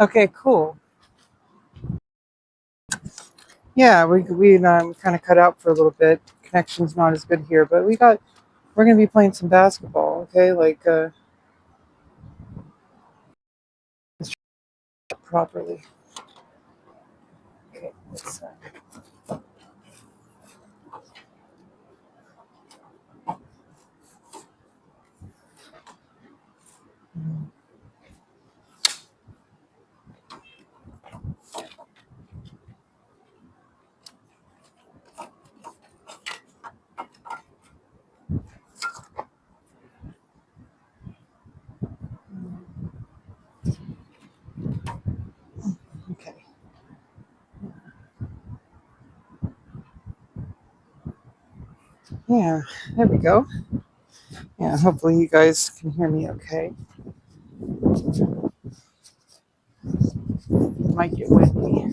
Okay, cool. Yeah, we kind of cut out for a little bit. Connection's not as good here, but we're gonna be playing some basketball. Okay, like properly. Okay, let's. Okay. Yeah, there we go. Yeah, hopefully you guys can hear me okay. It might get windy.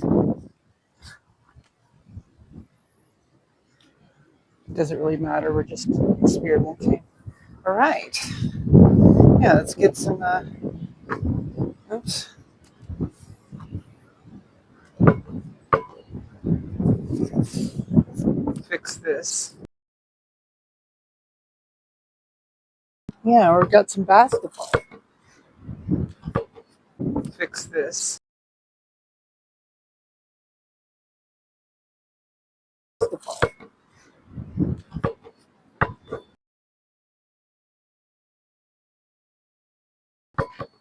It doesn't really matter. We're just experimenting. All right. Yeah, let's get some. Oops. Fix this. Yeah, we've got some basketball. Fix this.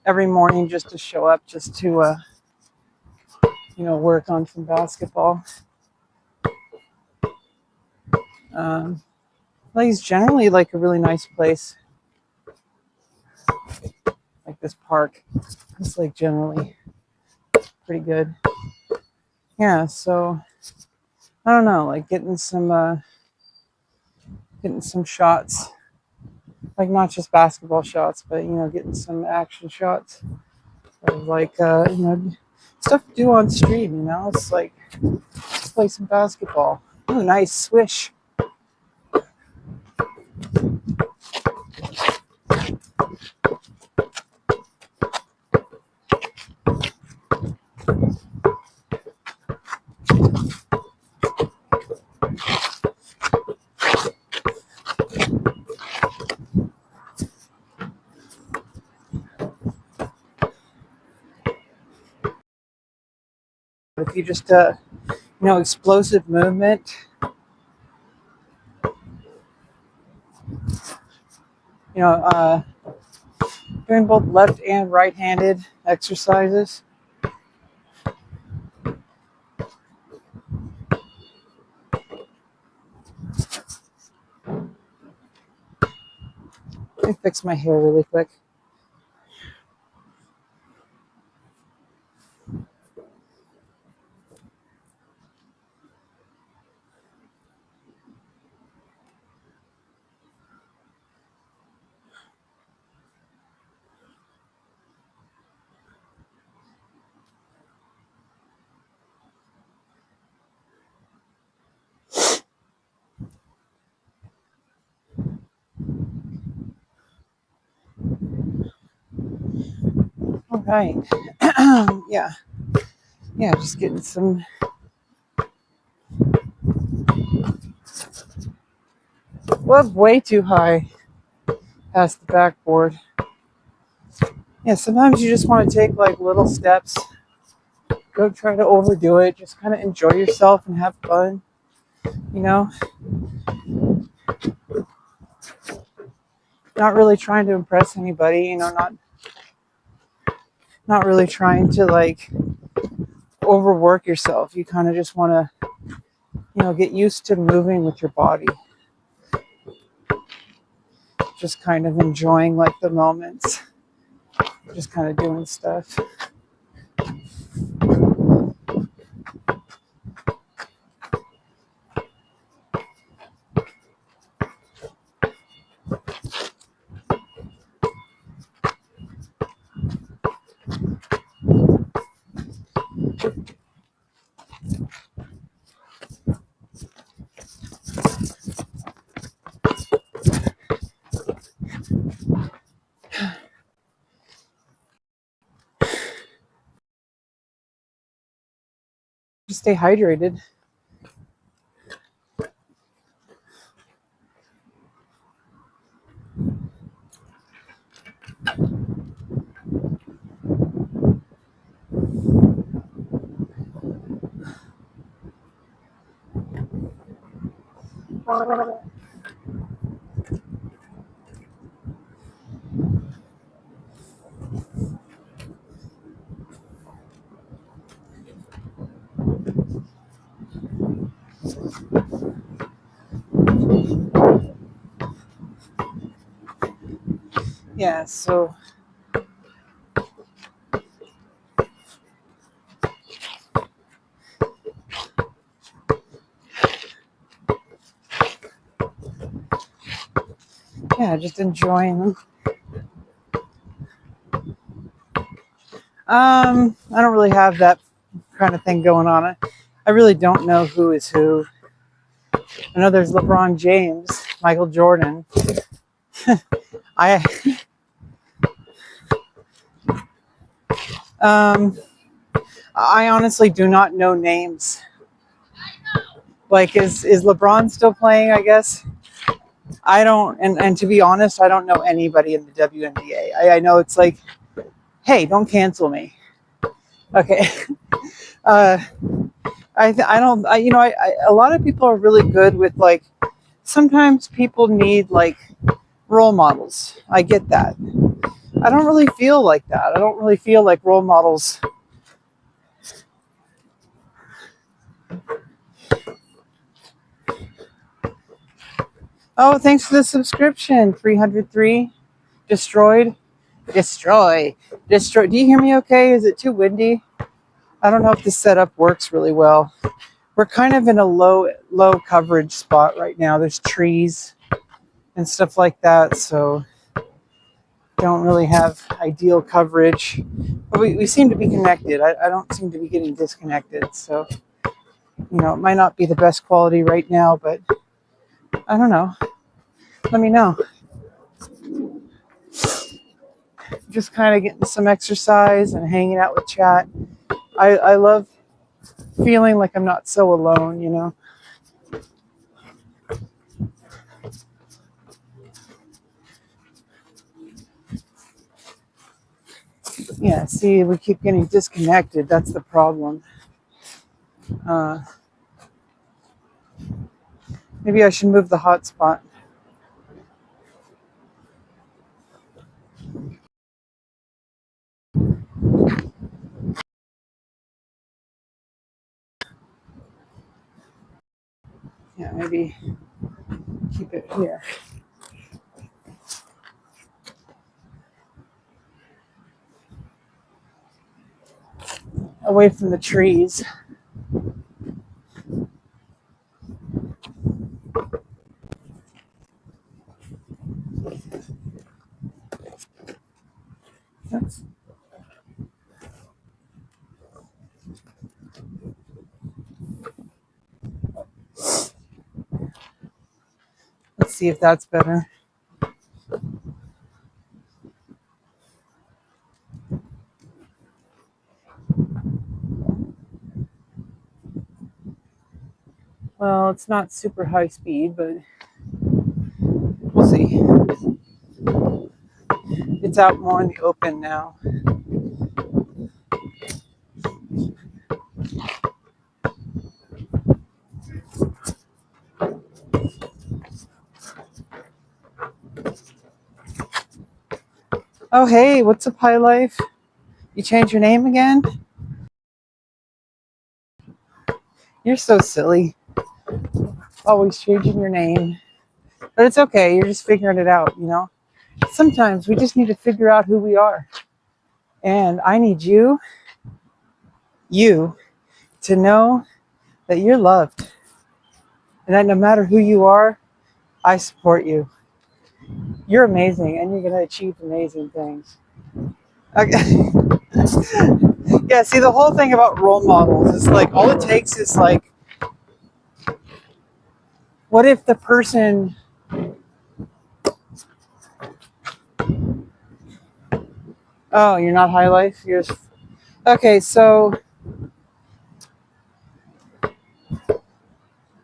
Every morning just to show up, just to work on some basketball. Like it's generally like a really nice place, like this park. It's like generally pretty good. Yeah, so I don't know, like getting some shots, like not just basketball shots, but getting some action shots of like stuff to do on stream. It's like let's play some basketball. Oh, nice swish. If you just explosive movement, doing both left and right-handed exercises. Let me fix my hair really quick. All right. Yeah. Yeah, just getting some. Well, way too high past the backboard. Yeah, sometimes you just want to take like little steps. Go try to overdo it. Just kind of enjoy yourself and have fun. You know, not really trying to impress anybody. Not really trying to like overwork yourself. You kind of just want to, get used to moving with your body. just kind of enjoying like the moments, just kind of doing stuff. Just stay hydrated. Yeah, so yeah, just enjoying them. I don't really have that kind of thing going on. I really don't know who is who. I know there's LeBron James, Michael Jordan. I I honestly do not know names. Like, is LeBron still playing? I guess I don't. And to be honest, I don't know anybody in the WNBA. I know it's like, hey, don't cancel me. Okay. uh, I don't. A lot of people are really good with like. Sometimes people need like role models. I get that. I don't really feel like that. I don't really feel like role models. Oh, thanks for the subscription. 303. Destroyed. Destroy. Destroy. Do you hear me okay? Is it too windy? I don't know if this setup works really well. We're kind of in a low coverage spot right now. There's trees and stuff like that, so don't really have ideal coverage. But we seem to be connected. I don't seem to be getting disconnected. So, it might not be the best quality right now, but I don't know. Let me know. Just kind of getting some exercise and hanging out with chat. I love feeling like I'm not so alone. Yeah, see, we keep getting disconnected. That's the problem. Maybe I should move the hotspot. Yeah, maybe keep it here. Away from the trees. Let's see if that's better. Well, it's not super high speed, but we'll see. It's out more in the open now. Oh, hey, what's up, High Life? You changed your name again? You're so silly. Always changing your name. But it's okay. You're just figuring it out, Sometimes we just need to figure out who we are. And I need you to know that you're loved. And that no matter who you are, I support you. You're amazing and you're going to achieve amazing things. Okay. Yeah, see, the whole thing about role models is like all it takes is like, what if the person. Oh, you're not high life? You're just. Okay, so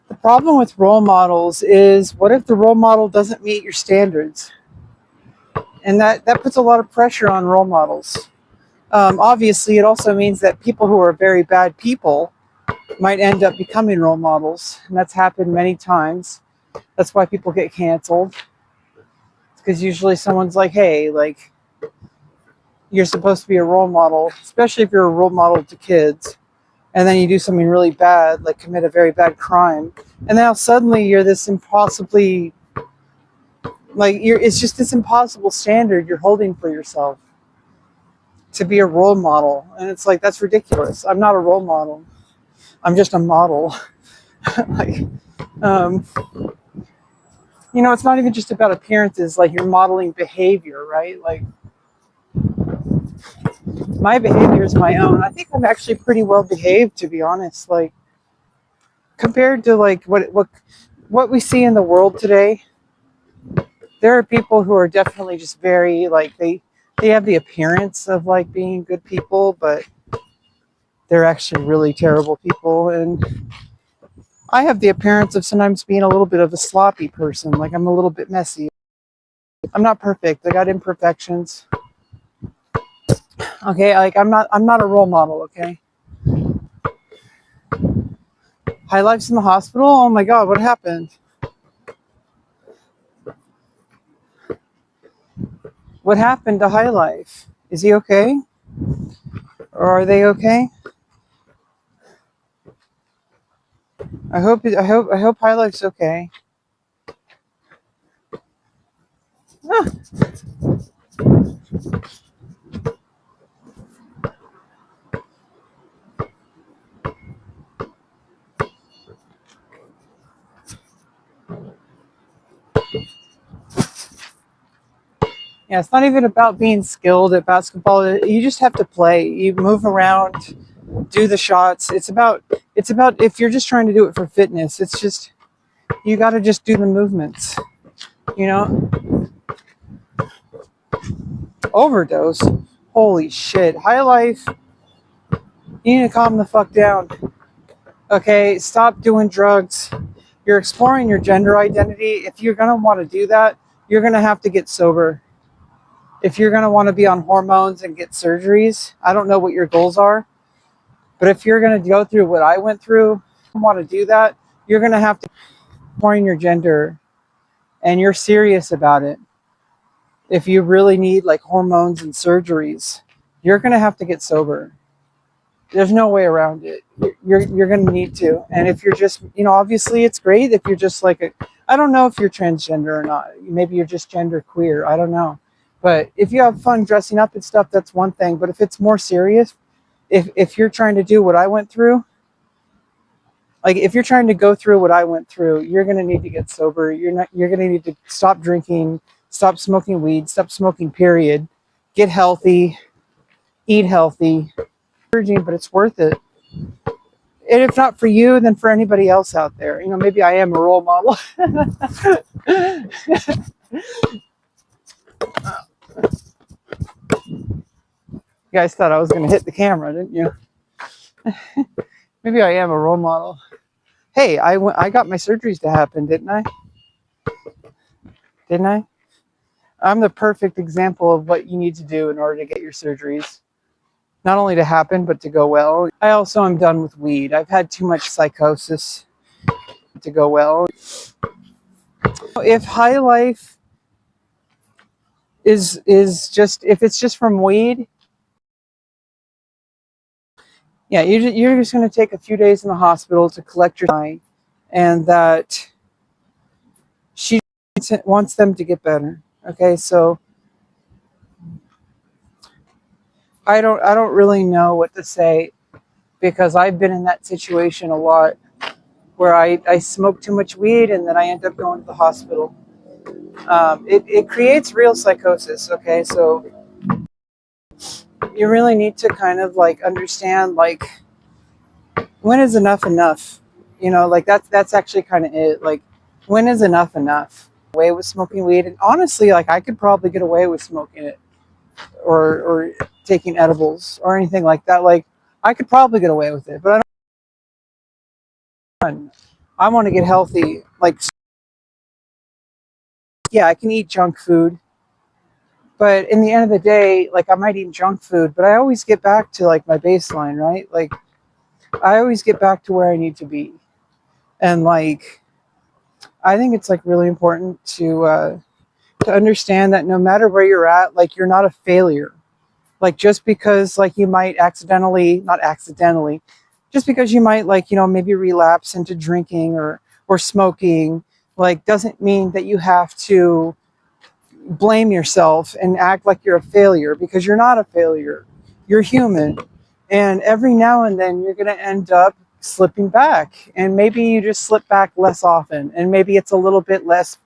the problem with role models is what if the role model doesn't meet your standards? And that puts a lot of pressure on role models. Obviously, it also means that people who are very bad people might end up becoming role models. And that's happened many times. That's why people get canceled. Because usually someone's like, hey, like, you're supposed to be a role model, especially if you're a role model to kids. And then you do something really bad, like commit a very bad crime. And now suddenly you're this impossibly, like, it's just this impossible standard you're holding for yourself to be a role model. And it's like, that's ridiculous. I'm not a role model. I'm just a model. Like, it's not even just about appearances. Like, you're modeling behavior, right? Like, my behavior is my own. I think I'm actually pretty well behaved, to be honest. Like, compared to like what we see in the world today, there are people who are definitely just very like they have the appearance of like being good people, but they're actually really terrible people. And I have the appearance of sometimes being a little bit of a sloppy person. Like, I'm a little bit messy. I'm not perfect. I got imperfections. Okay, like I'm not a role model, okay? High Life's in the hospital? Oh my god, what happened? What happened to High Life? Is he okay? Or are they okay? I hope High Life's okay. Ah. Yeah, it's not even about being skilled at basketball. You just have to play. You move around, do the shots. It's about if you're just trying to do it for fitness, it's just you got to just do the movements. Overdose. Holy shit. High Life, you need to calm the fuck down. Okay, stop doing drugs. You're exploring your gender identity. If you're going to want to do that, you're going to have to get sober. If you're going to want to be on hormones and get surgeries, I don't know what your goals are, but if you're going to go through what I went through, want to do that, you're going to have to exploring your gender, and you're serious about it. If you really need like hormones and surgeries, you're going to have to get sober. There's no way around it. You're going to need to. And if you're just, obviously it's great if you're just like I don't know if you're transgender or not. Maybe you're just gender queer. I don't know. But if you have fun dressing up and stuff, that's one thing. But if it's more serious, if you're trying to do what I went through, like if you're trying to go through what I went through, you're going to need to get sober. You're going to need to stop drinking, stop smoking weed, stop smoking, period. Get healthy, eat healthy. But it's worth it. And if not for you, then for anybody else out there. Maybe I am a role model. You guys thought I was going to hit the camera, didn't you? Maybe I am a role model. Hey, I got my surgeries to happen, didn't I? Didn't I? I'm the perfect example of what you need to do in order to get your surgeries. Not only to happen, but to go well. I also am done with weed. I've had too much psychosis to go well. If High Life is just, if it's just from weed, yeah, you're just going to take a few days in the hospital to collect your time, and that she wants them to get better. Okay, so I don't really know what to say, because I've been in that situation a lot where I smoke too much weed and then I end up going to the hospital. It creates real psychosis. Okay, so you really need to kind of like understand, like, when is enough enough? Like that's actually kind of it. Like, when is enough enough? Away with smoking weed, and honestly, like, I could probably get away with smoking it, or taking edibles or anything like that. Like, I could probably get away with it, but I want to get healthy. Like, yeah, I can eat junk food, but in the end of the day, like, I might eat junk food, but I always get back to like my baseline, right? Like, I always get back to where I need to be. And like, I think it's like really important to understand that no matter where you're at, like, you're not a failure. Like, just because like you might accidentally, not accidentally, just because you might, like, maybe relapse into drinking or smoking, like, doesn't mean that you have to blame yourself and act like you're a failure, because you're not a failure. You're human. And every now and then you're going to end up slipping back, and maybe you just slip back less often, and maybe it's a little bit less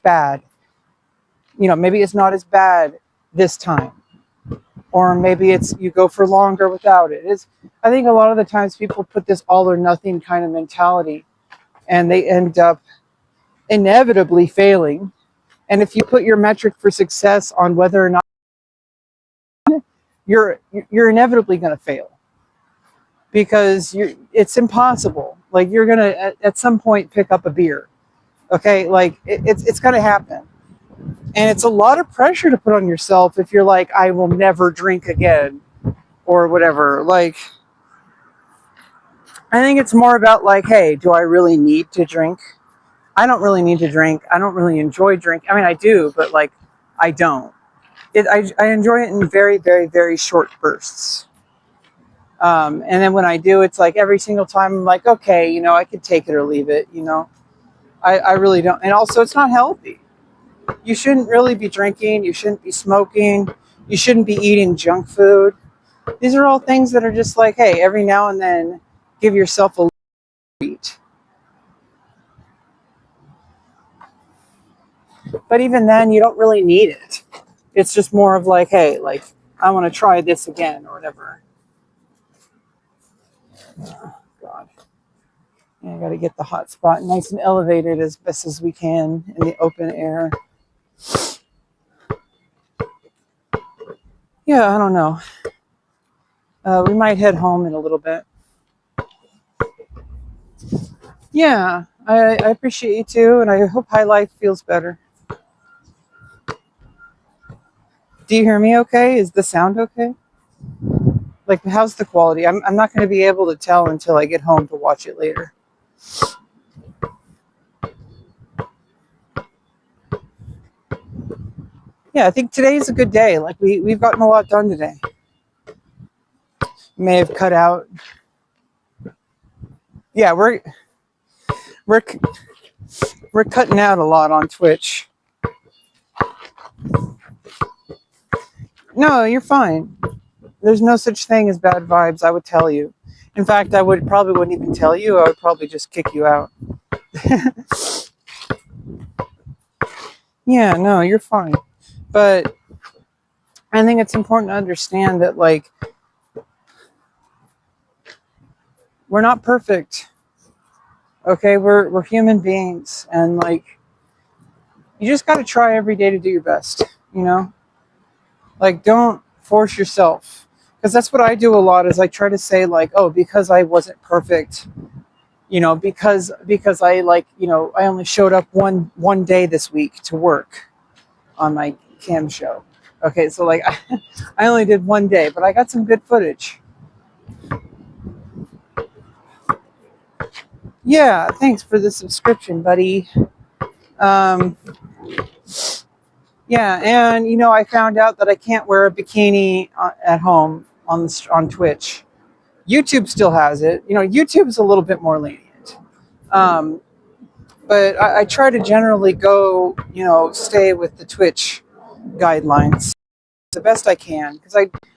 bad. Maybe it's not as bad this time, or maybe it's you go for longer without it. I think a lot of the times people put this all or nothing kind of mentality, and they end up inevitably failing. And if you put your metric for success on whether or not, you're inevitably going to fail, because it's impossible. Like, you're going to at some point pick up a beer. Okay, like, it's going to happen. And it's a lot of pressure to put on yourself if you're like, I will never drink again, or whatever. Like, I think it's more about like, hey, do I really need to drink? I don't really need to drink. I don't really enjoy drinking. I mean, I do, but like, I don't. I enjoy it in very, very, very short bursts. And then when I do, it's like every single time I'm like, okay, I could take it or leave it. I really don't. And also, it's not healthy. You shouldn't really be drinking. You shouldn't be smoking. You shouldn't be eating junk food. These are all things that are just like, hey, every now and then, give yourself a treat. But even then, you don't really need it. It's just more of like, hey, like, I want to try this again, or whatever. Oh, God. Yeah, I got to get the hot spot nice and elevated as best as we can in the open air. Yeah, I don't know. We might head home in a little bit. Yeah, I appreciate you too, and I hope High Life feels better. Do you hear me okay? Is the sound okay? Like, how's the quality? I'm not going to be able to tell until I get home to watch it later. Yeah, I think today is a good day. Like, we've gotten a lot done today. May have cut out. Yeah, we're we're cutting out a lot on Twitch. No, you're fine. There's no such thing as bad vibes, I would tell you. In fact, I probably wouldn't even tell you. I would probably just kick you out. Yeah, no, you're fine. But I think it's important to understand that, like, we're not perfect. Okay, we're human beings, and like, you just got to try every day to do your best. Like, don't force yourself, because that's what I do a lot. Is I try to say like, oh, because I wasn't perfect, because I, like, I only showed up one day this week to work on my cam show. Okay, so like, I only did one day, but I got some good footage. Yeah, thanks for the subscription, buddy. Um, yeah, and I found out that I can't wear a bikini at home on Twitch. YouTube still has it. YouTube's a little bit more lenient. Um, But I try to generally go, stay with the Twitch guidelines the best I can, because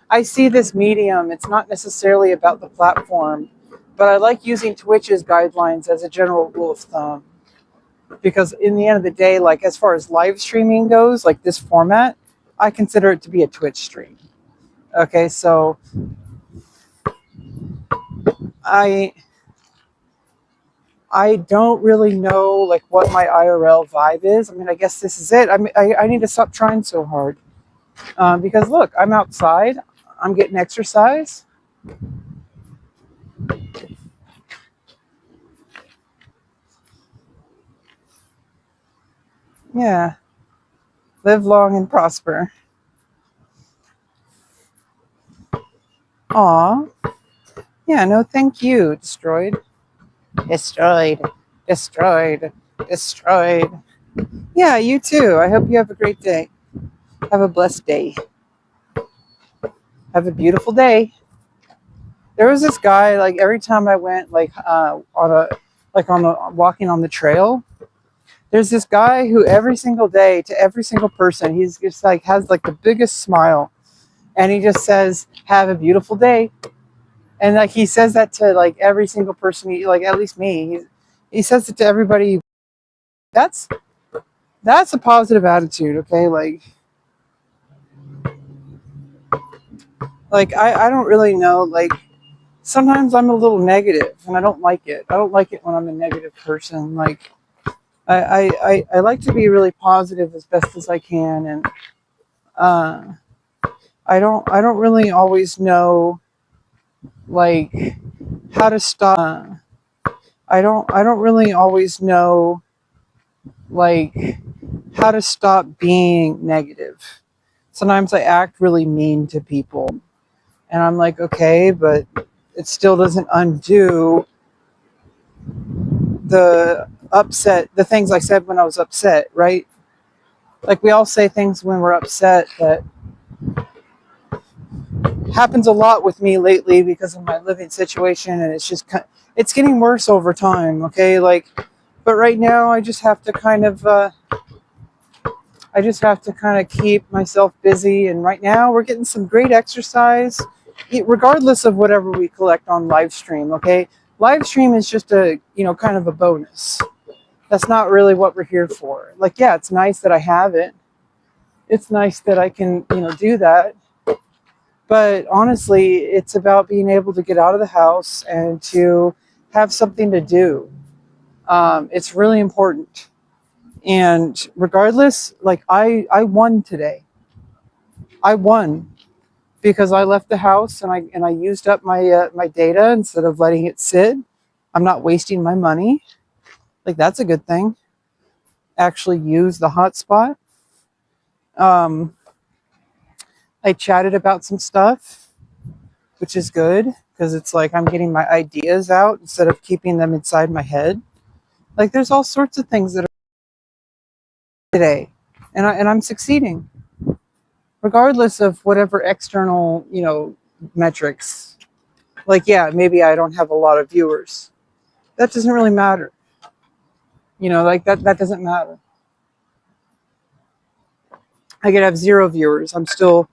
I see this medium. It's not necessarily about the platform, but I like using Twitch's guidelines as a general rule of thumb. Because in the end of the day, like as far as live streaming goes, like this format, I consider it to be a Twitch stream. Okay, so I I don't really know like what my IRL vibe is. I mean, I guess this is it. I need to stop trying so hard, because look, I'm outside. I'm getting exercise. Yeah, live long and prosper. Aw, yeah, no, thank you. Destroyed, destroyed, destroyed, destroyed. Yeah, you too. I hope you have a great day. Have a blessed day. Have a beautiful day. There was this guy, like every time I went like on the walking on the trail, there's this guy who every single day to every single person, he's just like has like the biggest smile, and he just says, "Have a beautiful day." And like he says that to like every single person, like at least me. He says it to everybody. That's that's a positive attitude, okay? Like I don't really know, like sometimes I'm a little negative and I don't like it. I don't like it when I'm a negative person. Like I like to be really positive as best as I can, and uh, I don't really always know like how to stop. I don't really always know like how to stop being negative. Sometimes I act really mean to people, and I'm like, okay, but it still doesn't undo the things I said when I was upset, right? Like we all say things when we're upset. That happens a lot with me lately because of my living situation, and it's getting worse over time. Okay, like, but right now I just have to kind of keep myself busy. And right now we're getting some great exercise, regardless of whatever we collect on live stream. Okay, live stream is just a kind of a bonus. That's not really what we're here for. Like, yeah, it's nice that I have it. It's nice that I can do that. But honestly, it's about being able to get out of the house and to have something to do. It's really important. And regardless, like I won today. I won because I left the house and I used up my data instead of letting it sit. I'm not wasting my money. Like that's a good thing. Actually use the hotspot. Um, I chatted about some stuff, which is good because it's like I'm getting my ideas out instead of keeping them inside my head. Like there's all sorts of things that are today, and I'm succeeding regardless of whatever external metrics. Like yeah, maybe I don't have a lot of viewers. That doesn't really matter. Like that doesn't matter. I could have 0 viewers. I'm still.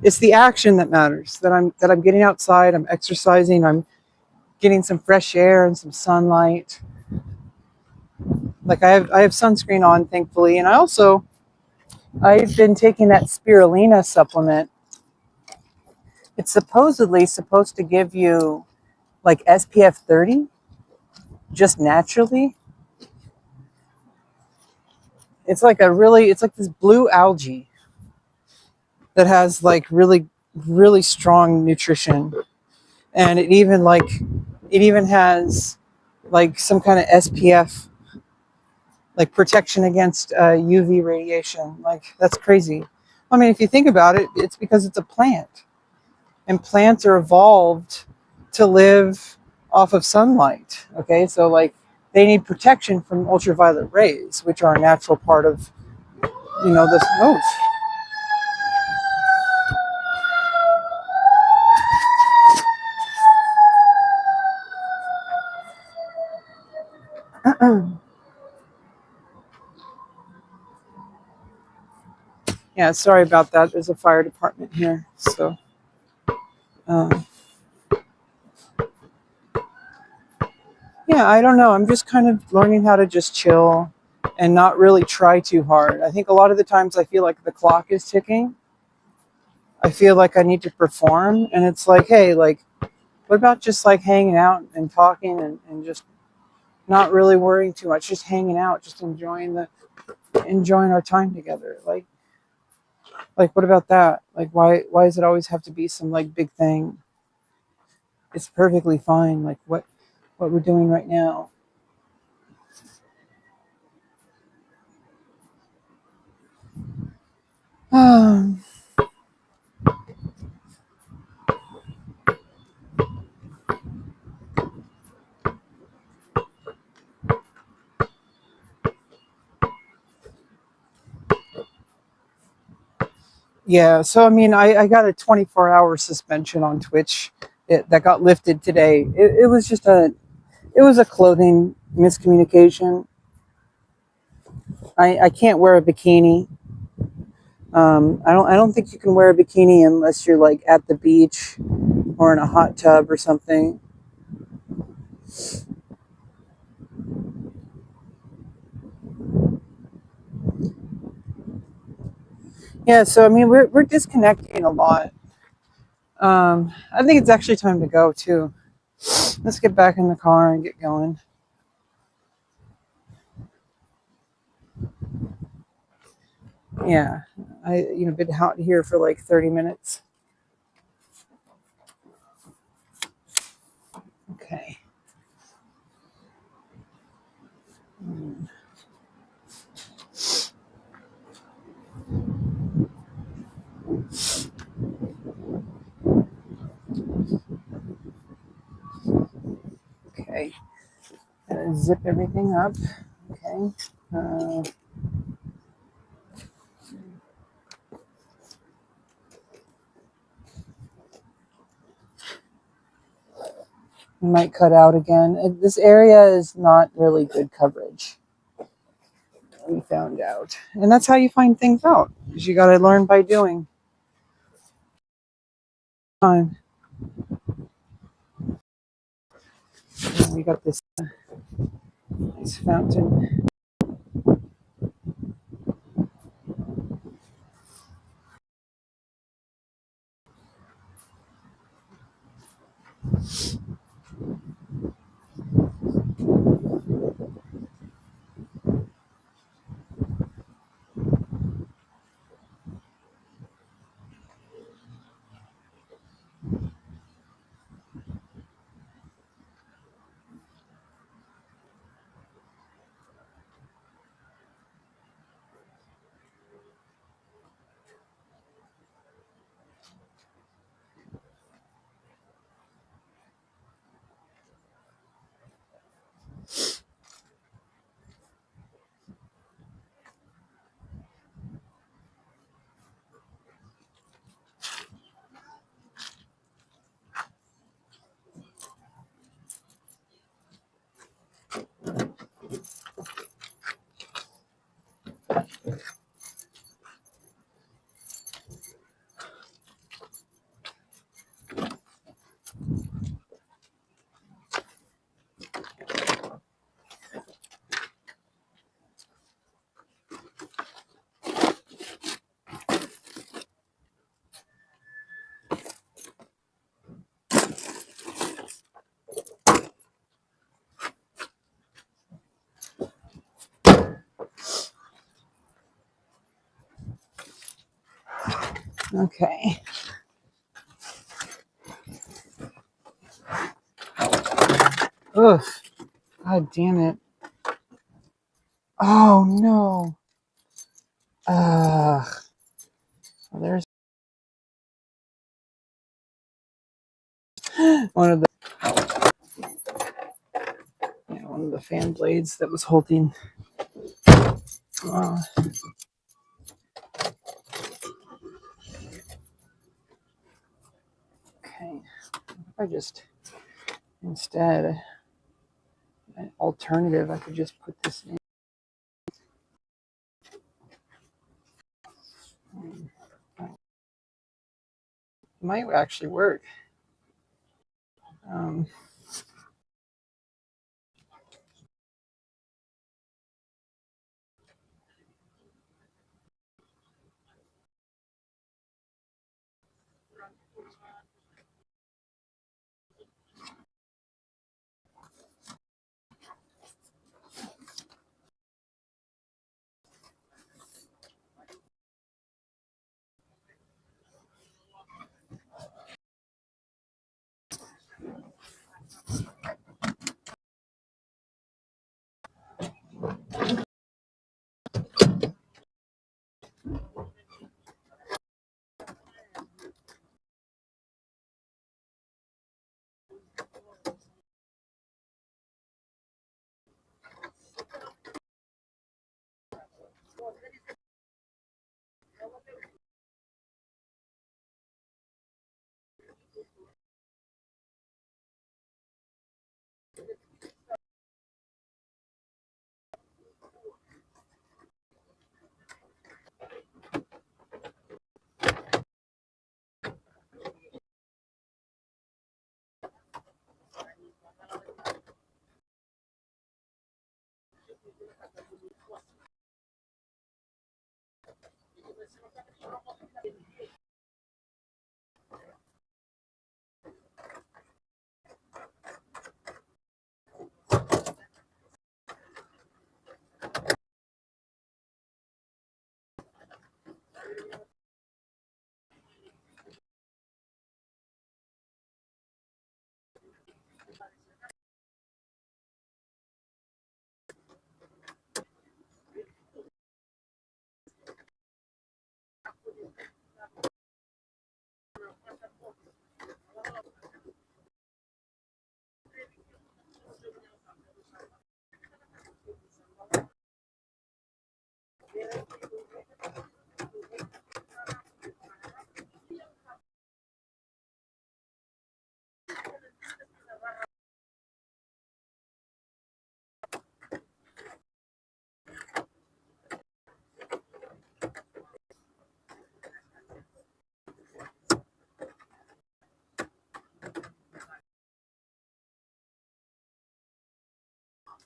It's the action that matters. That I'm getting outside. I'm exercising. I'm getting some fresh air and some sunlight. Like I have sunscreen on, thankfully, and I've been taking that spirulina supplement. It's supposedly supposed to give you like SPF 30 just naturally. It's like this blue algae that has like really really strong nutrition, and it even has like some kind of SPF, like protection against UV radiation. Like that's crazy. I mean, if you think about it, it's because it's a plant, and plants are evolved to live off of sunlight. Okay, so like they need protection from ultraviolet rays, which are a natural part of this. Yeah, sorry about that. There's a fire department here. So, um, yeah, I don't know. I'm just kind of learning how to just chill and not really try too hard. I think a lot of the times I feel like the clock is ticking. I feel like I need to perform. And it's like, hey, like, what about just like hanging out and talking and just not really worrying too much, just hanging out, just enjoying our time together. Like what about that? Like why does it always have to be some like big thing? It's perfectly fine. Like what we're doing right now. Um, yeah, so I mean I got a 24-hour suspension on Twitch that got lifted today. It was just it was a clothing miscommunication. I can't wear a bikini. I don't think you can wear a bikini unless you're like at the beach or in a hot tub or something. Yeah, so I mean we're disconnecting a lot. I think it's actually time to go too. Let's get back in the car and get going. Yeah, been out here for like 30 minutes. Okay. Okay. Zip everything up. Okay. Uh, might cut out again. This area is not really good coverage. We found out, and that's how you find things out. Because you got to learn by doing. Time. We got this nice fountain. Okay. Ugh. God damn it. Oh no. Ugh. Well, there's one of the one of the fan blades that was holding. Uh, okay. I just instead an alternative. I could just put this in. might actually work.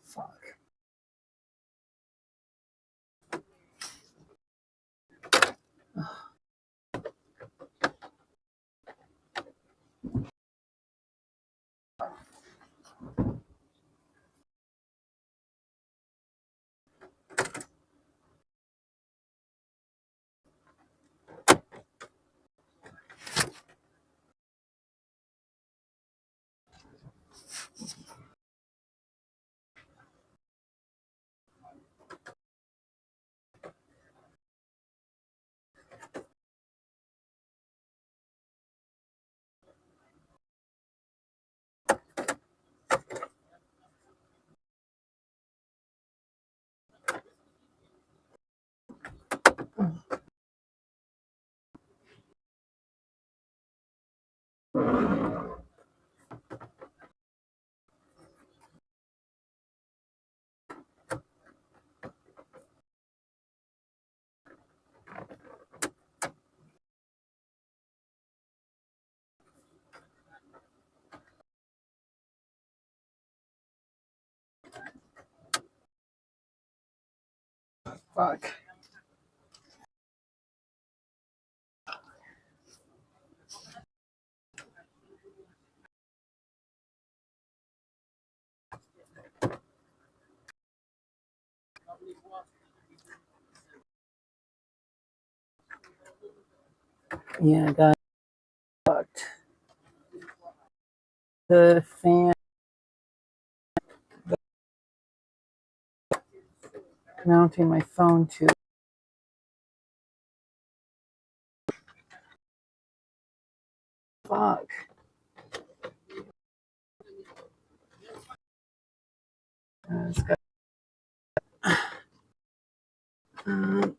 Fuck. Fuck. Yeah, I got fucked. The fan mounting my phone to. Fuck. It's got, um,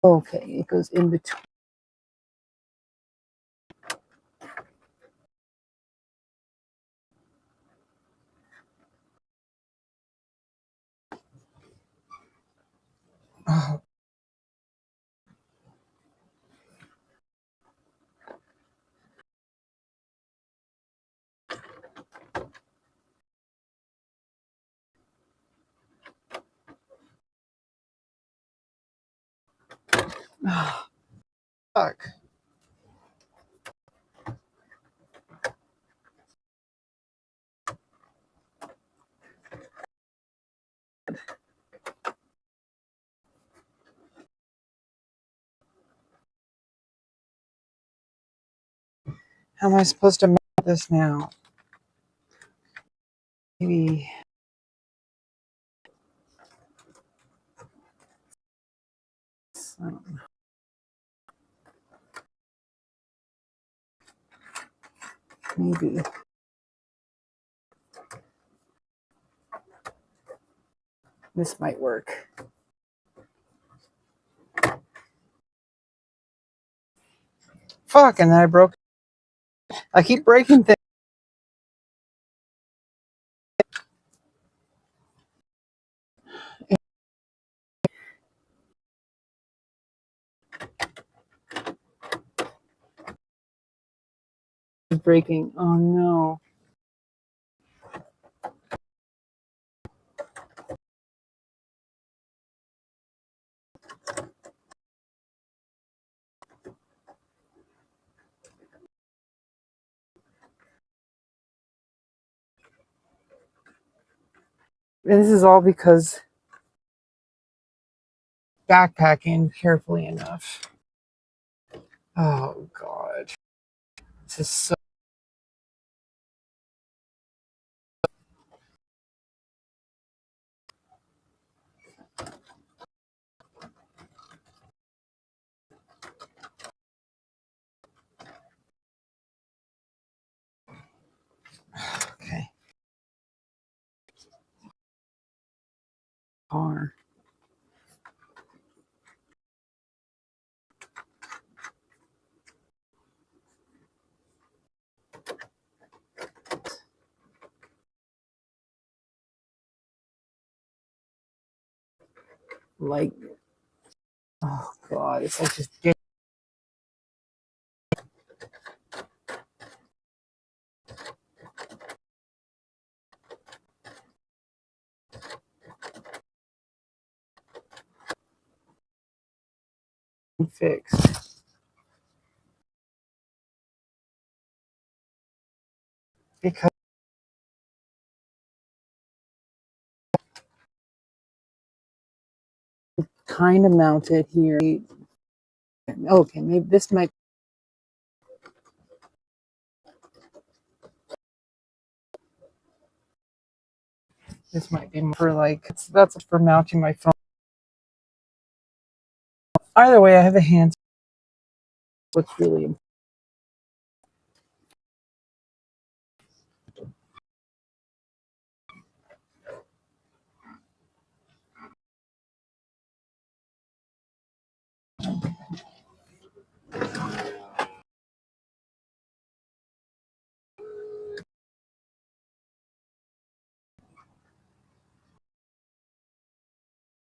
okay, it goes in between. Oh, fuck. How am I supposed to mount this now? Maybe. Maybe. This might work. Fuck, and then I broke. I keep breaking things. Breaking. Oh no. And this is all because backpacking carefully enough. Oh god. This is so okay. Car. Like, oh god, it's like just getting fixed. Because kind of mounted here. Okay, maybe this might be more for like that's for mounting my phone. Either way, I have a hand. What's really important.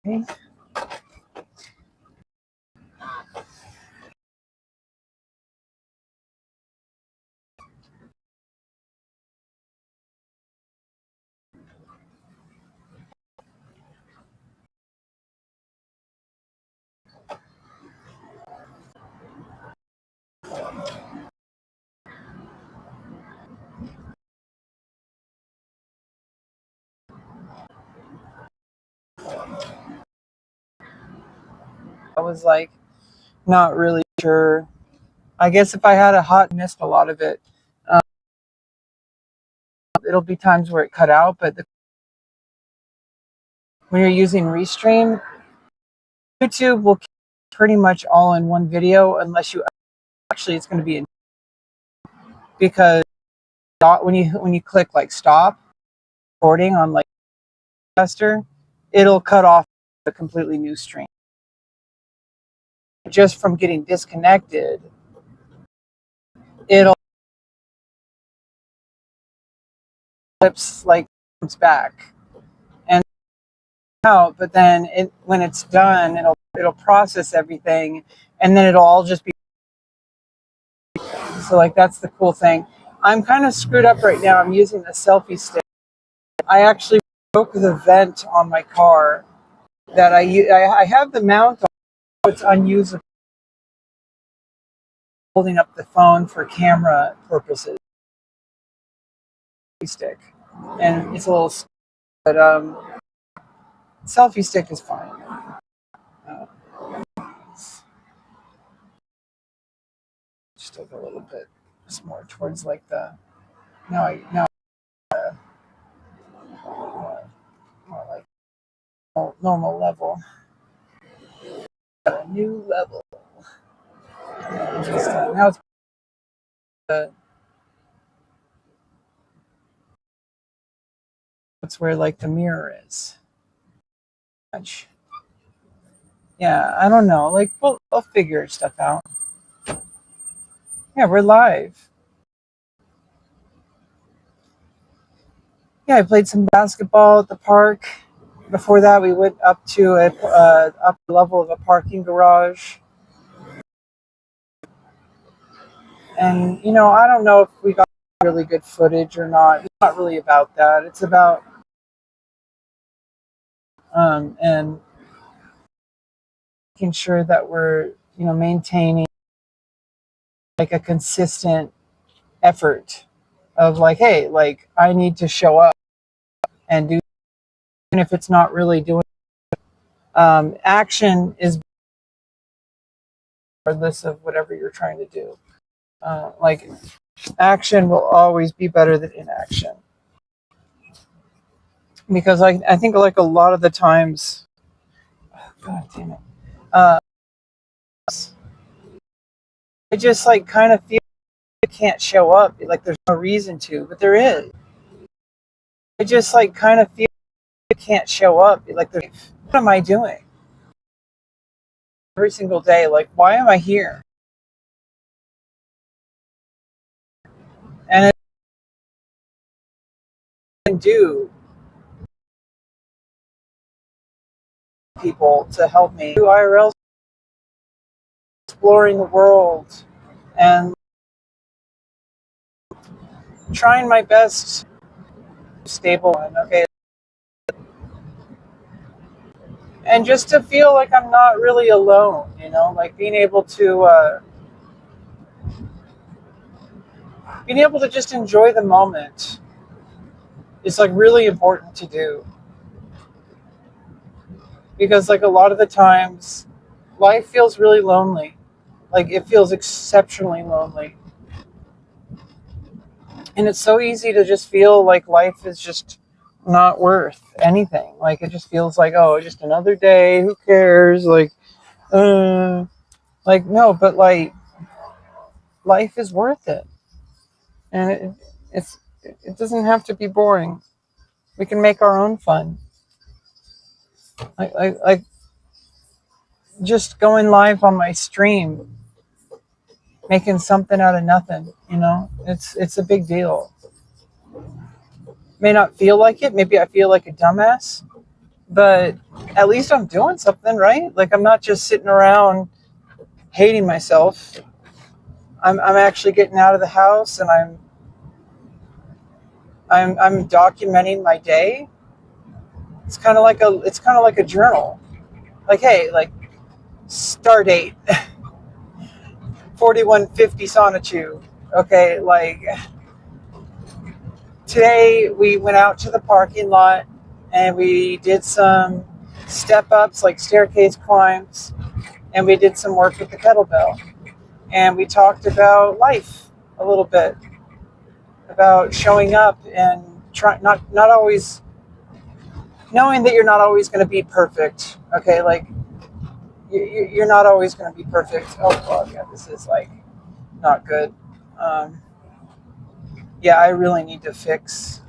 Okay. I was like not really sure. I guess if I had a hot missed a lot of it. It'll be times where it cut out, but when you're using Restream, YouTube will keep pretty much all in one video unless you actually it's going to be in because when you click like stop recording on like Caster, it'll cut off a completely new stream just from getting disconnected. It'll flips like comes back, and out, but then when it's done, it'll process everything, and then it'll all just be. So like that's the cool thing. I'm kind of screwed up right now. I'm using a selfie stick. I actually broke the vent on my car that I have the mount on, so it's unusable. Holding up the phone for camera purposes. Stick, and it's a little, but selfie stick is fine. Uh, just like a little bit, just more towards like the now more like normal level, a new level. Just, now it's that's where like the mirror is. Yeah, I don't know. Like we'll figure stuff out. Yeah, we're live. Yeah, I played some basketball at the park. Before that, we went up to a upper level of a parking garage. And I don't know if we got really good footage or not. It's not really about that. It's about and making sure that we're maintaining like a consistent effort of like, hey, like I need to show up and do, even if it's not really doing. Action is regardless of whatever you're trying to do. Like action will always be better than inaction, because I think like a lot of the times, God damn it, I just like kind of feel I can't show up, like there's no reason to, but there is. I just like kind of feel I can't show up, like what am I doing every single day? Like why am I here? And it can do people to help me do IRL, exploring the world and trying my best stable and okay, and just to feel like I'm not really alone, like being able to just enjoy the moment is like really important to do, because like a lot of the times life feels really lonely, like it feels exceptionally lonely, and it's so easy to just feel like life is just not worth anything. Like it just feels like, oh, just another day, who cares, uh like no, but like life is worth it, and it doesn't have to be boring. We can make our own fun. Like just going live on my stream, making something out of nothing. It's a big deal. May not feel like it. Maybe I feel like a dumbass, but at least I'm doing something, right? Like I'm not just sitting around hating myself. I'm actually getting out of the house, and I'm documenting my day. It's kind of like a journal. Like, hey, like star date 4150 Sonichu. Okay, like today we went out to the parking lot and we did some step ups, like staircase climbs, and we did some work with the kettlebell. And we talked about life a little bit, about showing up and try not always knowing that you're not always going to be perfect. Okay, like you're not always going to be perfect. Oh god, yeah, this is like not good. Um, yeah, I really need to fix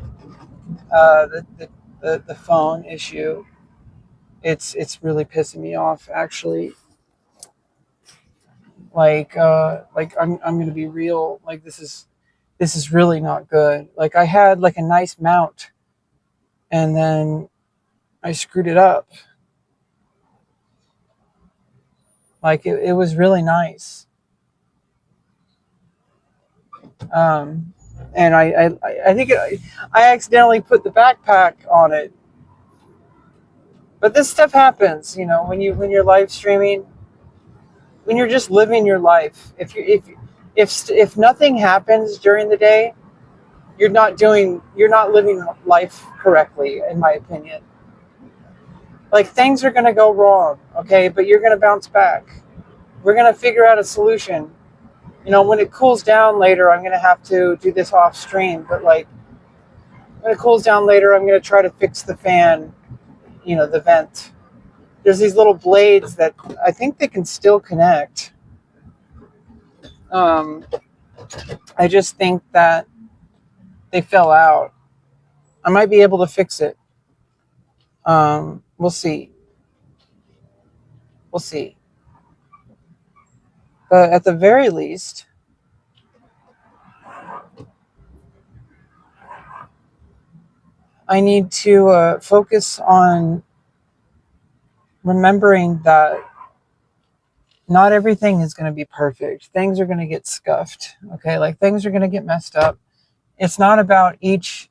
the phone issue. It's really pissing me off, actually. Like I'm gonna be real. Like this is really not good. Like I had like a nice mount, and then I screwed it up. Like it was really nice. Um, and I think I accidentally put the backpack on it. But this stuff happens, when you're live streaming, when you're just living your life. If nothing happens during the day, you're not living life correctly, in my opinion. Like, things are going to go wrong, okay, but you're going to bounce back. We're going to figure out a solution. When it cools down later, I'm going to have to do this off stream, but like, when it cools down later, I'm going to try to fix the fan, the vent. There's these little blades that I think they can still connect. Um, I just think that they fell out. I might be able to fix it. We'll see. We'll see. But at the very least, I need to focus on remembering that not everything is going to be perfect. Things are going to get scuffed. Okay, like, things are going to get messed up. It's not about each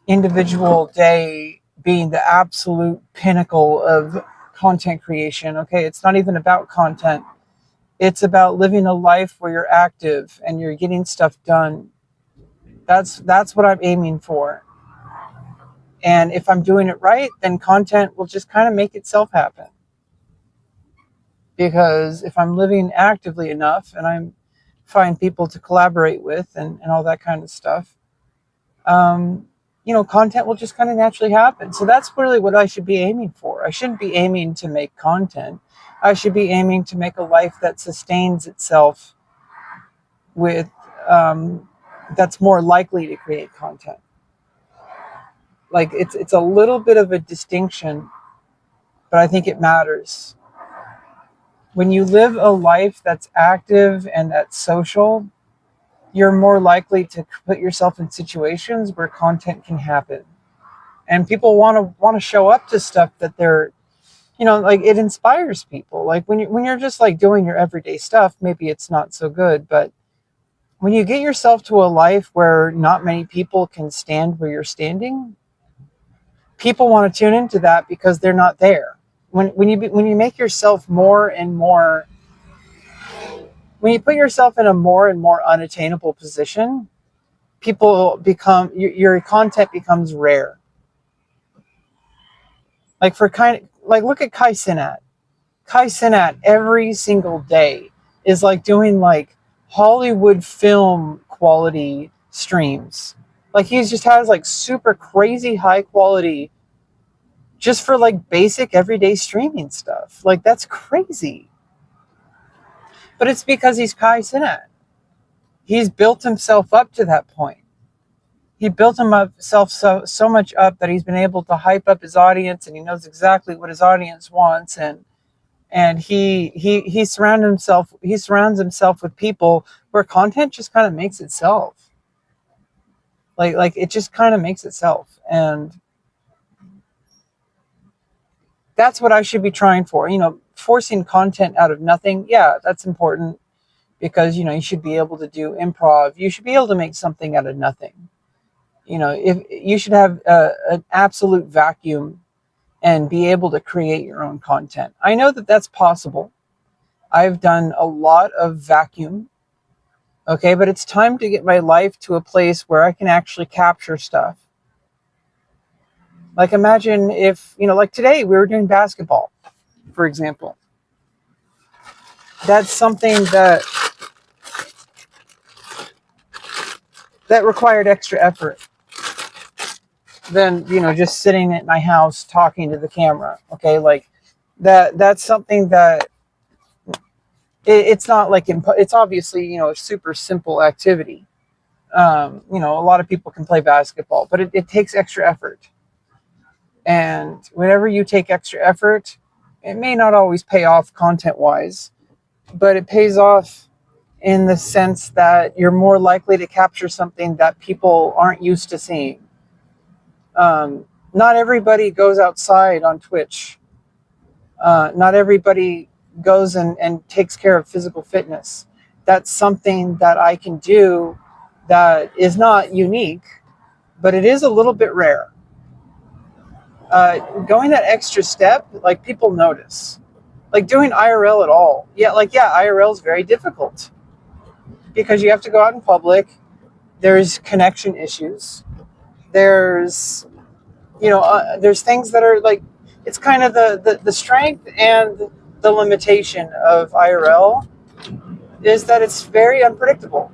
individual day being the absolute pinnacle of content creation. Okay, it's not even about content. It's about living a life where you're active and you're getting stuff done. That's what I'm aiming for. And if I'm doing it right, then content will just kind of make itself happen. Because if I'm living actively enough and I find people to collaborate with and all that kind of stuff, content will just kind of naturally happen. So that's really what I should be aiming for. I shouldn't be aiming to make content. I should be aiming to make a life that sustains itself with, that's more likely to create content. Like, it's a little bit of a distinction, but I think it matters. When you live a life that's active and that's social, you're more likely to put yourself in situations where content can happen. And people want to show up to stuff that they're, like, it inspires people. Like, when you're just like doing your everyday stuff, maybe it's not so good, but when you get yourself to a life where not many people can stand where you're standing, people want to tune into that because they're not there. When you make yourself more and more, when you put yourself in a more and more unattainable position, people become, your content becomes rare. Like, look at Kai Cenat. Kai Cenat every single day is like doing like Hollywood film quality streams. Like, he just has like super crazy high quality just for like basic everyday streaming stuff. Like, that's crazy. But it's because he's Kai Cenat. He's built himself up to that point. He built himself so much up that he's been able to hype up his audience, and he knows exactly what his audience wants, and he surrounds himself with people where content just kind of makes itself. Like it just kind of makes itself, and that's what I should be trying for. Forcing content out of nothing, yeah, that's important, because you should be able to do improv. You should be able to make something out of nothing. If you should have an absolute vacuum and be able to create your own content. I know that that's possible. I've done a lot of vacuum. Okay, but it's time to get my life to a place where I can actually capture stuff. Like, imagine if, like today we were doing basketball, for example. That's something that required extra effort than, just sitting at my house talking to the camera. Okay, like that's something that it's not like, it's obviously, a super simple activity. A lot of people can play basketball, but it takes extra effort. And whenever you take extra effort, it may not always pay off content-wise, but it pays off in the sense that you're more likely to capture something that people aren't used to seeing. Not everybody goes outside on Twitch. Not everybody goes and takes care of physical fitness. That's something that I can do that is not unique, but it is a little bit rare. Going that extra step, like people notice. Like doing IRL at all. Yeah, IRL is very difficult because you have to go out in public. There's connection issues. There's, there's things that are like, it's kind of the strength and the limitation of IRL is that it's very unpredictable.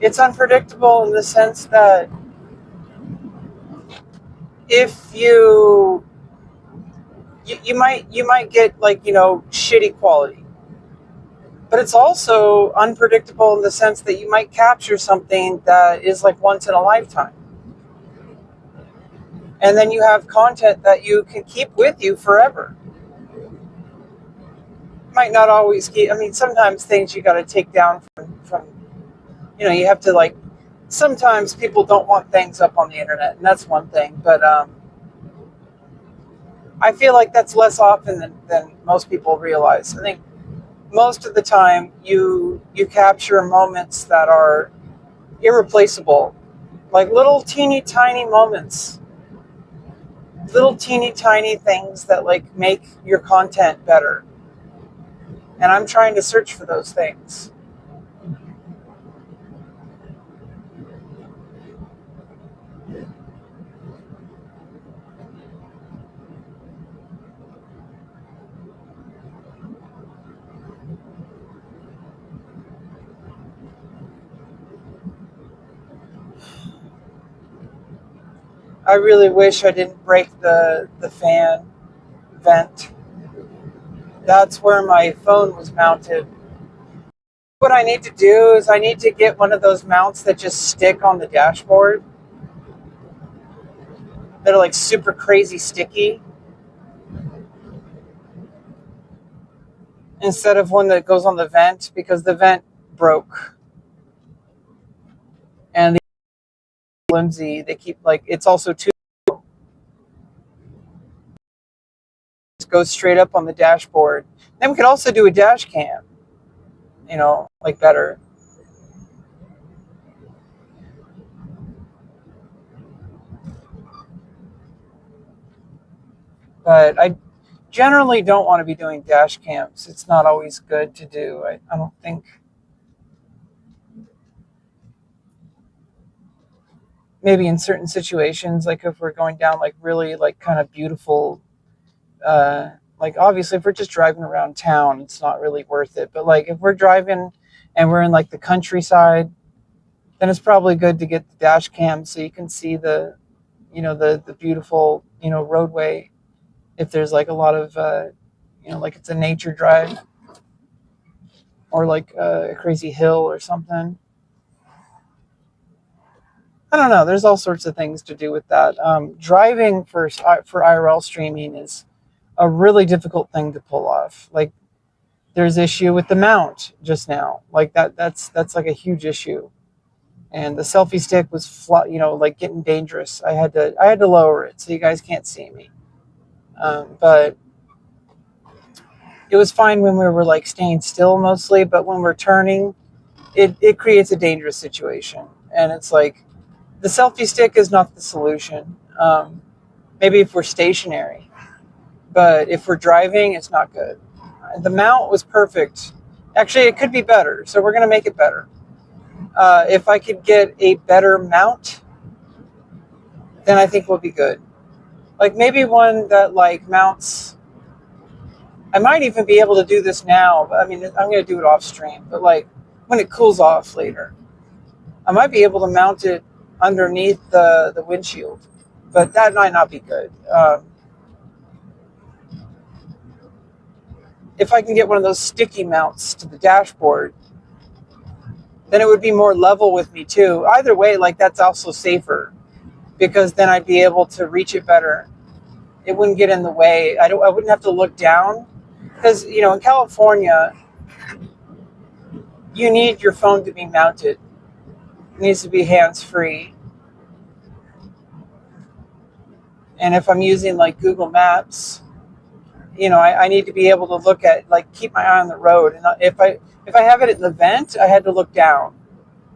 It's unpredictable in the sense that if you might get like, shitty quality. But it's also unpredictable in the sense that you might capture something that is like once in a lifetime. And then you have content that you can keep with you forever. Might not always keep, sometimes things you got to take down from, you have to like, sometimes people don't want things up on the internet, and that's one thing. But I feel like that's less often than most people realize. I think most of the time you capture moments that are irreplaceable, like little teeny tiny moments, little teeny tiny things that like make your content better. And I'm trying to search for those things. I really wish I didn't break the fan vent. That's where my phone was mounted. What I need to do is I need to get one of those mounts that just stick on the dashboard, that are like super crazy sticky, instead of one that goes on the vent, because the vent broke. And the flimsy, they keep like, it's also too, it goes straight up on the dashboard. Then we could also do a dash cam, like better. But I generally don't want to be doing dash cams. It's not always good to do. I don't think. Maybe in certain situations, like if we're going down like really like kind of beautiful, like obviously if we're just driving around town, it's not really worth it. But like if we're driving and we're in like the countryside, then it's probably good to get the dash cam so you can see the beautiful, roadway. If there's like a lot of, like it's a nature drive or like a crazy hill or something. I don't know. There's all sorts of things to do with that. Driving for IRL streaming is a really difficult thing to pull off. Like there's issue with the mount just now. Like that's like a huge issue. And the selfie stick was like getting dangerous. I had to lower it so you guys can't see me. But it was fine when we were like staying still mostly, but when we're turning, it creates a dangerous situation. And it's like, the selfie stick is not the solution. Maybe if we're stationary, but if we're driving, it's not good. The mount was perfect. Actually, it could be better, so we're going to make it better. If I could get a better mount, then I think we'll be good. Like maybe one that like mounts. I might even be able to do this now, but I'm going to do it off stream. But like when it cools off later, I might be able to mount it underneath the windshield, but that might not be good. If I can get one of those sticky mounts to the dashboard, then it would be more level with me too. Either way, like that's also safer because then I'd be able to reach it better. It wouldn't get in the way. I wouldn't have to look down because, in California, you need your phone to be mounted. It needs to be hands-free. And if I'm using like Google Maps, I need to be able to look at, like, keep my eye on the road. And if I have it in the vent, I had to look down.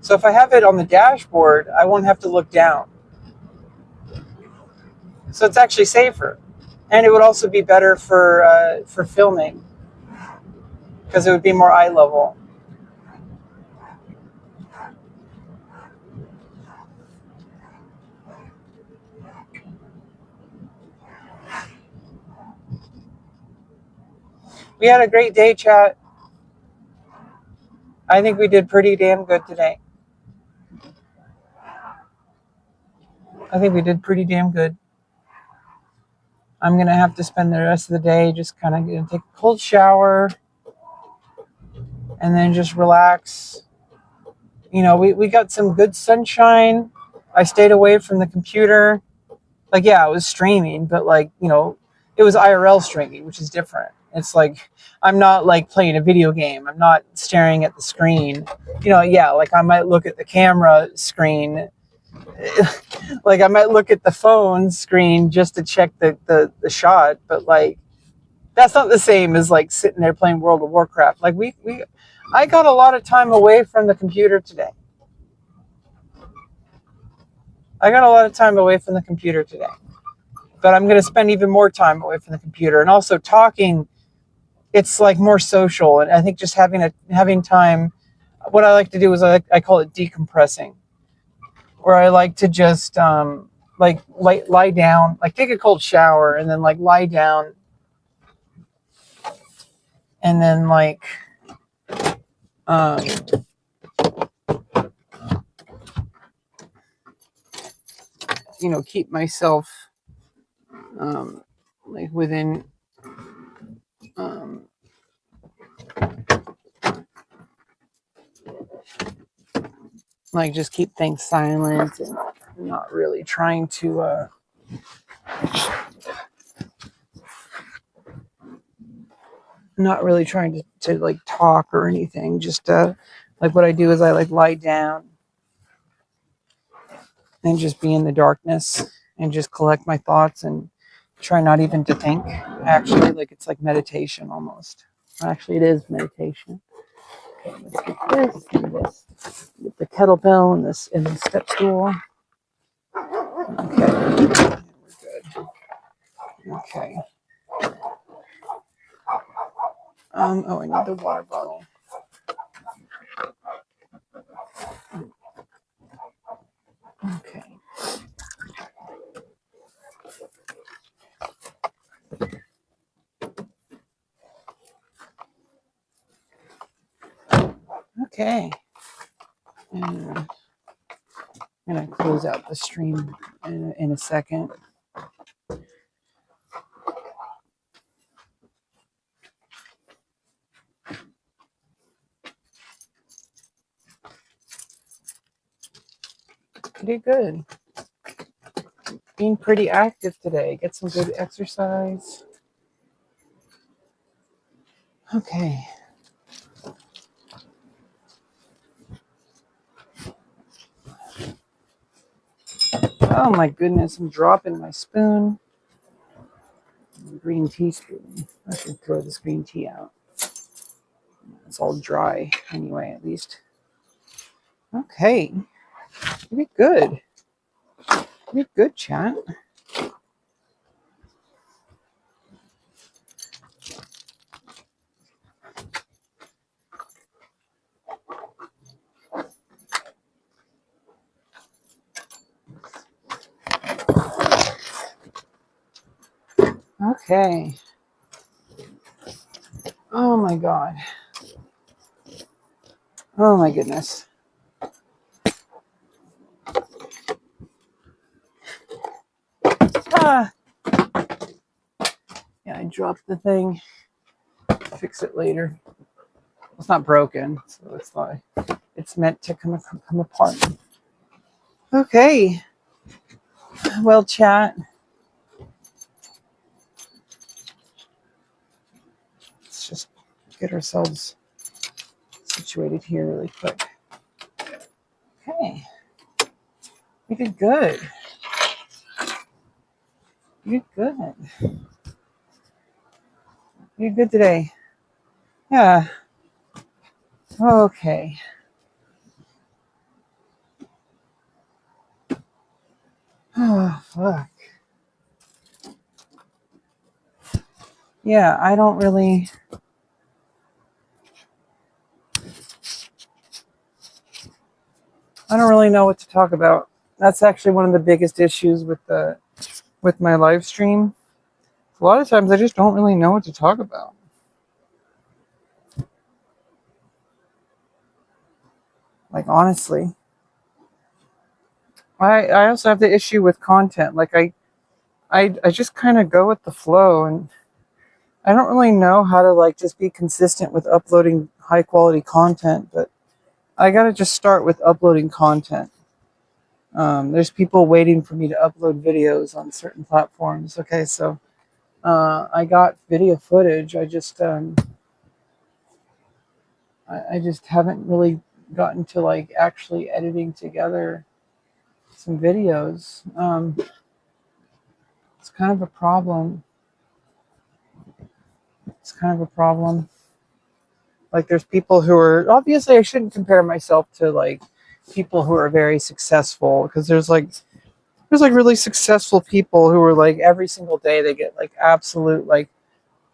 So if I have it on the dashboard, I won't have to look down. So it's actually safer, and it would also be better for filming because it would be more eye level. We had a great day, chat. I think we did pretty damn good today. I think we did pretty damn good. I'm going to have to spend the rest of the day just kind of going to take a cold shower and then just relax. We got some good sunshine. I stayed away from the computer. Like, yeah, it was streaming, but like, it was IRL streaming, which is different. It's like, I'm not like playing a video game. I'm not staring at the screen. Yeah, like I might look at the camera screen. Like I might look at the phone screen just to check the shot, but like that's not the same as like sitting there playing World of Warcraft. Like I got a lot of time away from the computer today. But I'm going to spend even more time away from the computer. And also talking, it's like more social. And I think just having time, what I like to do is I call it decompressing, where I like to just like lie down, like take a cold shower and then like lie down and then like keep myself like within like just keep things silent and not really trying to like talk or anything. Just like what I do is I like lie down and just be in the darkness and just collect my thoughts and try not even to think. Actually, like it's like meditation almost. Actually, it is meditation. Okay, let's get this and this. Get the kettlebell and the step stool. Okay, we're good. Okay. I need the water bottle. Okay. Okay. And I'm going to close out the stream in a second. Pretty good. Being pretty active today. Get some good exercise. Okay. Oh my goodness, I'm dropping my spoon. Green tea spoon. I should throw this green tea out. It's all dry anyway, at least. Okay. Pretty good. Pretty good, chat. Okay. Oh my God. Oh my goodness. Ah. Yeah, I dropped the thing. Fix it later. It's not broken, so it's meant to come apart. Okay. Well, chat. Let's just get ourselves situated here really quick. Okay. We did good. You did good. You did good today. Yeah. Okay. Oh, fuck. Yeah, I don't really know what to talk about. That's actually one of the biggest issues with my live stream. A lot of times I just don't really know what to talk about. Like, honestly. I also have the issue with content. Like, I just kind of go with the flow, and I don't really know how to, like, just be consistent with uploading high quality content, but I gotta just start with uploading content. There's people waiting for me to upload videos on certain platforms. Okay, so I got video footage. I just haven't really gotten to, like, actually editing together some videos. It's kind of a problem. It's kind of a problem. Like, there's people who are, obviously I shouldn't compare myself to, like, people who are very successful, because there's like really successful people who are, like, every single day they get, like, absolute, like,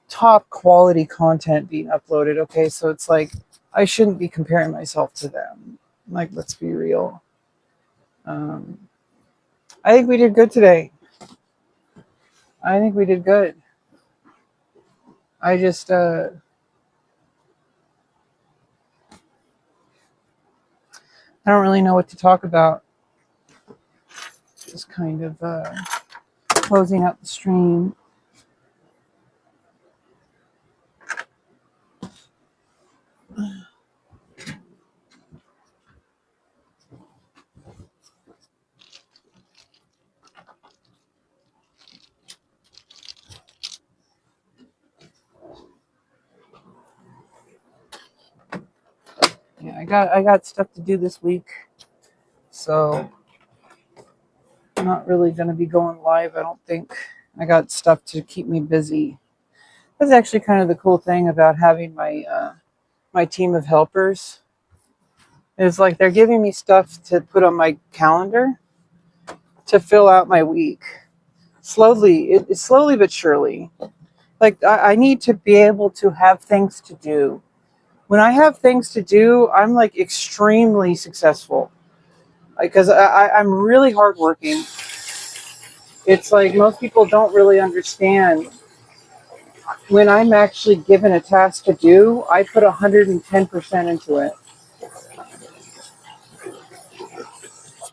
top quality content being uploaded. Okay, so it's like I shouldn't be comparing myself to them. Like, let's be real. I think we did good today. I think we did good. I just I don't really know what to talk about. Just kind of closing out the stream. Yeah, I got stuff to do this week, so I'm not really going to be going live, I don't think. I got stuff to keep me busy. That's actually kind of the cool thing about having my team of helpers. Is, like, they're giving me stuff to put on my calendar to fill out my week. It's slowly but surely. Like, I need to be able to have things to do. When I have things to do, I'm, like, extremely successful. Because I'm really hardworking. It's like most people don't really understand. When I'm actually given a task to do, I put 110% into it.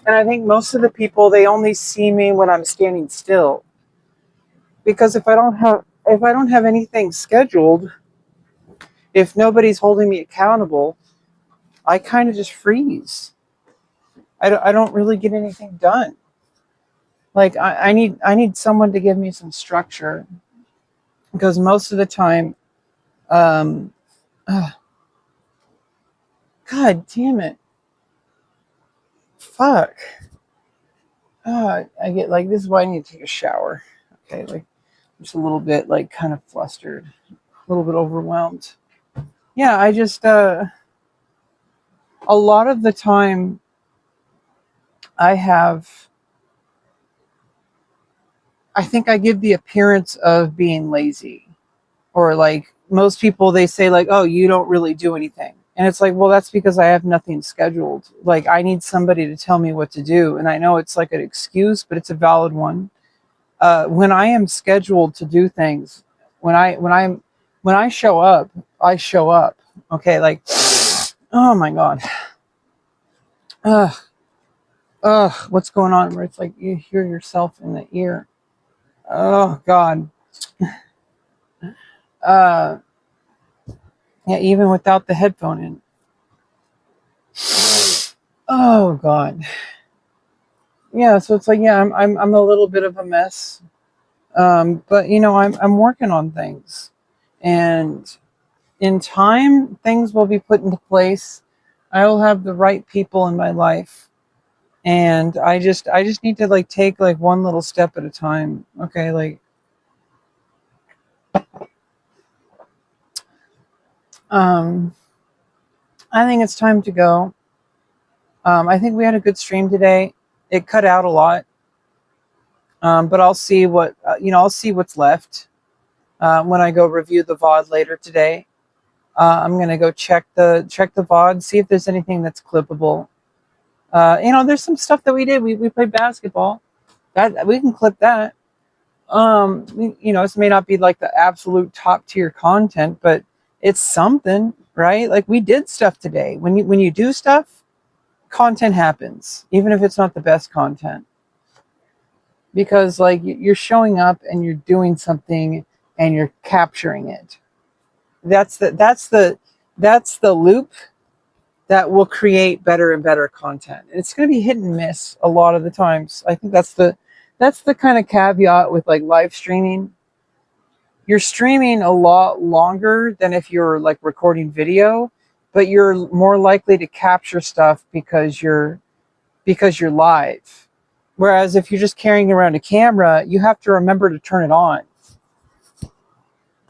And I think most of the people, they only see me when I'm standing still. Because if I don't have anything scheduled, if nobody's holding me accountable, I kind of just freeze. I don't really get anything done. Like, I need someone to give me some structure, because most of the time, um, uh, God damn it, fuck. I get, like, this is why I need to take a shower. Okay, like, I'm just a little bit, like, kind of flustered, a little bit overwhelmed. Yeah, I just a lot of the time I think I give the appearance of being lazy, or, like, most people, they say, like, oh, you don't really do anything. And it's like, well, that's because I have nothing scheduled. Like, I need somebody to tell me what to do. And I know it's like an excuse, but it's a valid one. When I am scheduled to do things, when I show up, I show up. Okay, like, oh my God. What's going on? Where it's like you hear yourself in the ear. Oh God. Uh, yeah, even without the headphone in. Oh God. Yeah, so it's like, yeah, I'm a little bit of a mess. But, I'm working on things, and in time things will be put into place. I will have the right people in my life, And I just need to like take like one little step at a time. Okay, like um I think it's time to go. I think we had a good stream today. It cut out a lot, but I'll see what I'll see what's left when I go review the VOD later today. I'm gonna go check the VOD, see if there's anything that's clippable. There's some stuff that we did. We played basketball. That we can clip that. This may not be like the absolute top tier content, but it's something, right? Like we did stuff today. When you do stuff, content happens, even if it's not the best content, because like you're showing up and you're doing something and you're capturing it. That's the loop that will create better and better content. And it's going to be hit and miss a lot of the times. I think that's the kind of caveat with like live streaming. You're streaming a lot longer than if you're like recording video, but you're more likely to capture stuff because you're live. Whereas if you're just carrying around a camera, you have to remember to turn it on.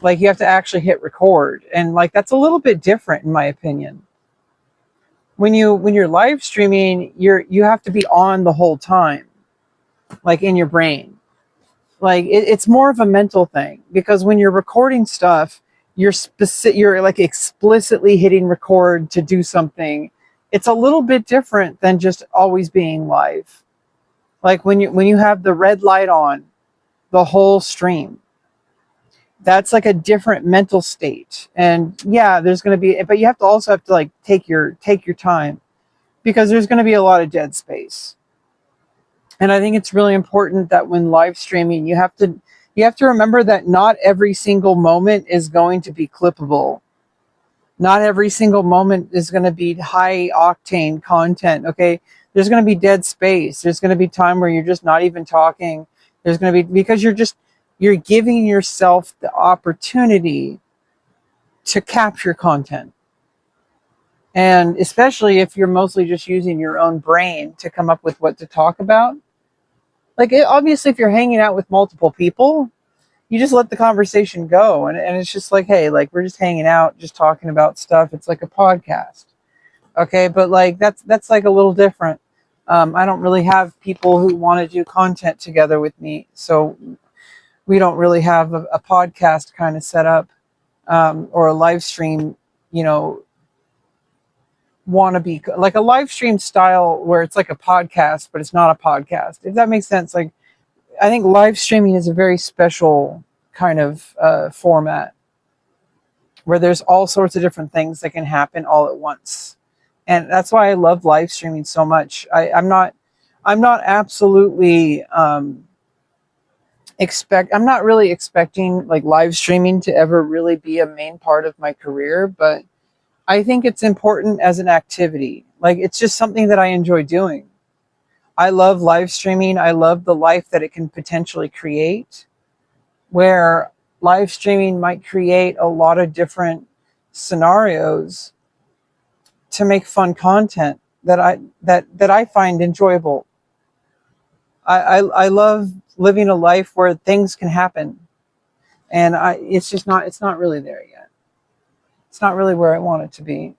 Like you have to actually hit record, and like that's a little bit different in my opinion. When you're live streaming, you have to be on the whole time, like in your brain. Like it's more of a mental thing, because when you're recording stuff, you're like explicitly hitting record to do something. It's a little bit different than just always being live. Like when you have the red light on the whole stream, that's like a different mental state. And yeah, there's going to be, but you also have to like take your time, because there's going to be a lot of dead space. And I think it's really important that when live streaming, you have to remember that not every single moment is going to be clippable. Not every single moment is going to be high octane content. Okay, there's going to be dead space. There's going to be time where you're just not even talking. There's going to be, because you're giving yourself the opportunity to capture content. And especially if you're mostly just using your own brain to come up with what to talk about. Like obviously if you're hanging out with multiple people, you just let the conversation go, and it's just like, hey, like we're just hanging out, just talking about stuff. It's like a podcast. Okay, but like that's like a little different. I don't really have people who want to do content together with me, so we don't really have a podcast kind of set up, or a live stream, want to be like a live stream style where it's like a podcast, but it's not a podcast, if that makes sense. Like I think live streaming is a very special kind of format where there's all sorts of different things that can happen all at once. And that's why I love live streaming so much. I'm not absolutely I'm not really expecting like live streaming to ever really be a main part of my career, but I think it's important as an activity. Like it's just something that I enjoy doing. I love live streaming. I love the life that it can potentially create, where live streaming might create a lot of different scenarios to make fun content that I find enjoyable. I love living a life where things can happen, and it's not really there yet. It's not really where I want it to be.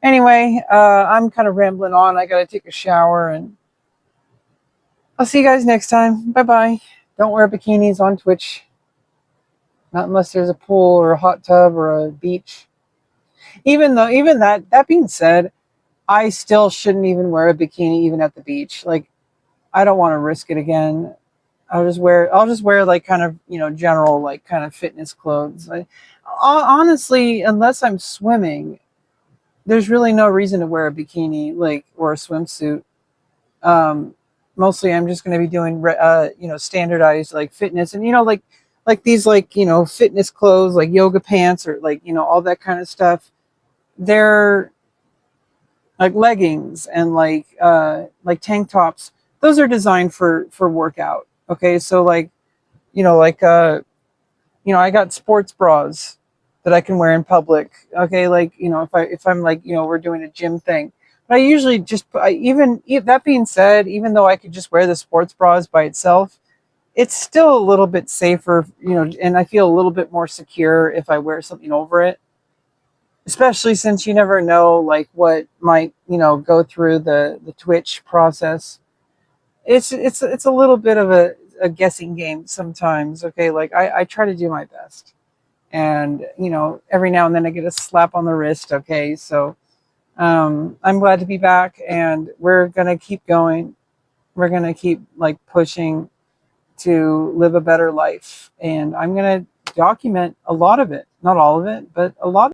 Anyway, I'm kind of rambling on. I got to take a shower, and I'll see you guys next time. Bye-bye. Don't wear bikinis on Twitch. Not unless there's a pool or a hot tub or a beach. Even that being said, I still shouldn't even wear a bikini even at the beach. Like, I don't want to risk it again. I'll just wear like kind of, general like kind of fitness clothes. Honestly, unless I'm swimming, there's really no reason to wear a bikini, like, or a swimsuit. Mostly I'm just going to be doing, standardized like fitness, and, like these, like, fitness clothes, like yoga pants, or like, all that kind of stuff. They're like leggings and like tank tops. Those are designed for workout. Okay. So like, I got sports bras that I can wear in public. Okay. Like, if I'm like, we're doing a gym thing, I usually just, that being said, even though I could just wear the sports bras by itself, it's still a little bit safer, and I feel a little bit more secure if I wear something over it, especially since you never know like what might, go through the twitch process. It's a little bit of a guessing game sometimes. Okay, like I try to do my best, and every now and then I get a slap on the wrist. Okay, so I'm glad to be back, and we're gonna keep going. We're gonna keep like pushing to live a better life, and I'm gonna document a lot of it, not all of it, but a lot